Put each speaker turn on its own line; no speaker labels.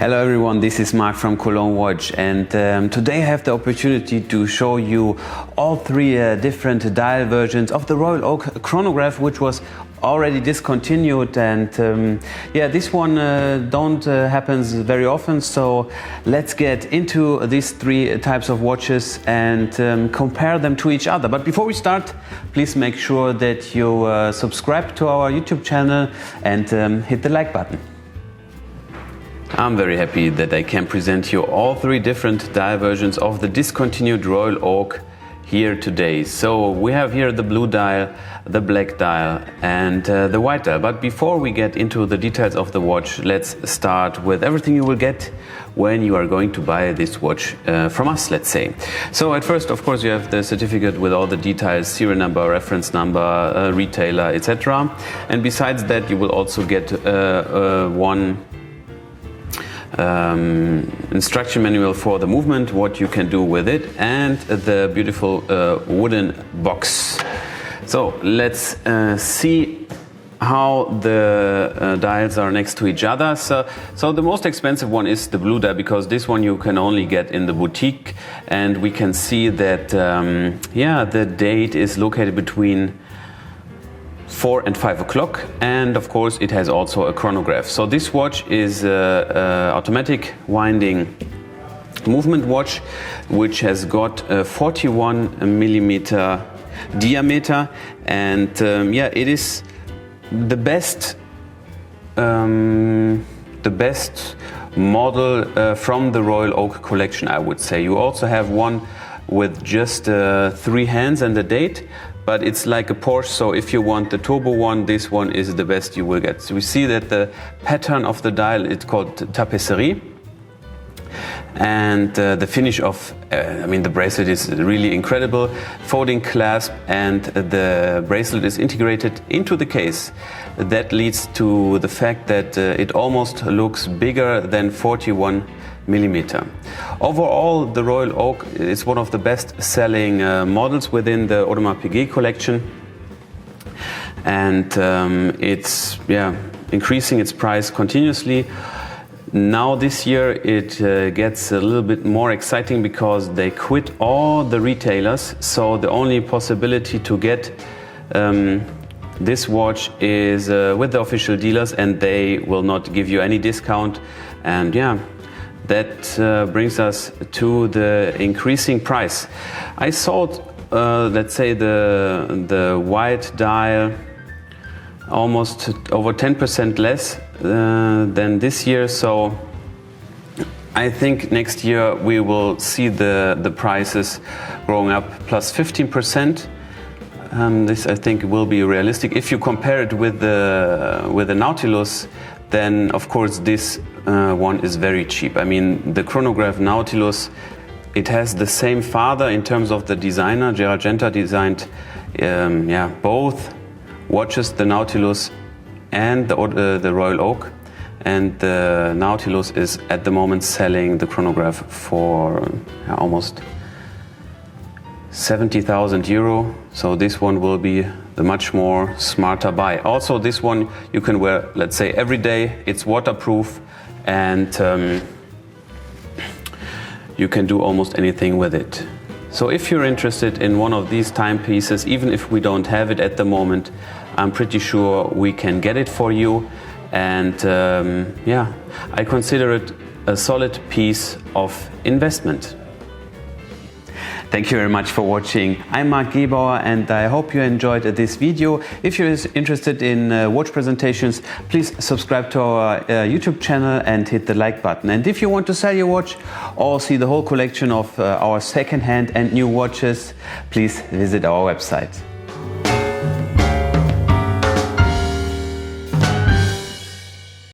Hello everyone, this is Mark from Cologne Watch, and today I have the opportunity to show you all three different dial versions of the Royal Oak Chronograph, which was already discontinued. And yeah, this one don't happens very often, so let's get into these three types of watches and compare them to each other. But before we start, please make sure that you subscribe to our YouTube channel and hit the like button. I'm very happy that I can present you all three different dial versions of the discontinued Royal Oak here today. So we have here the blue dial, the black dial and the white dial. But before we get into the details of the watch, let's start with everything you will get when you are going to buy this watch from us, let's say. So at first, of course, you have the certificate with all the details, serial number, reference number, retailer, etc. And besides that, you will also get one instruction manual for the movement, what you can do with it, and the beautiful wooden box. So let's see how the dials are next to each other. So the most expensive one is the blue dial, because this one you can only get in the boutique, and we can see that yeah, the date is located between 4 and 5 o'clock, and of course it has also a chronograph. So this watch is an automatic winding movement watch, which has got a 41 millimeter diameter, and yeah, it is the best model from the Royal Oak collection, I would say. You also have one with just 3 hands and a date, but it's like a Porsche, so if you want the turbo one, this one is the best you will get. So we see that the pattern of the dial is called tapisserie, and the finish of, I mean, the bracelet is really incredible. Folding clasp, and the bracelet is integrated into the case. That leads to the fact that it almost looks bigger than 41 millimeter. Overall, the Royal Oak is one of the best-selling models within the Audemars Piguet collection, and it's increasing its price continuously. Now this year it gets a little bit more exciting because they quit all the retailers, so the only possibility to get this watch is with the official dealers, and they will not give you any discount. And yeah, that brings us to the increasing price. I sold, let's say, the white dial almost over 10% less than this year. So I think next year we will see the prices growing up plus 15%. This, I think, will be realistic. If you compare it with the Nautilus, then of course this one is very cheap. I mean, the chronograph Nautilus, it has the same father in terms of the designer. Gerald Genta designed both watches, the Nautilus and the Royal Oak, and the Nautilus is at the moment selling the chronograph for almost 70,000 euro. So this one will be the much more smarter buy. Also, this one you can wear, let's say, every day. It's waterproof, and you can do almost anything with it. So if you're interested in one of these timepieces, even if we don't have it at the moment, I'm pretty sure we can get it for you. And yeah, I consider it a solid piece of investment. Thank you very much for watching. I'm Mark Gebauer, and I hope you enjoyed this video. If you're interested in watch presentations, please subscribe to our YouTube channel and hit the like button. And if you want to sell your watch or see the whole collection of our second-hand and new watches, please visit our website.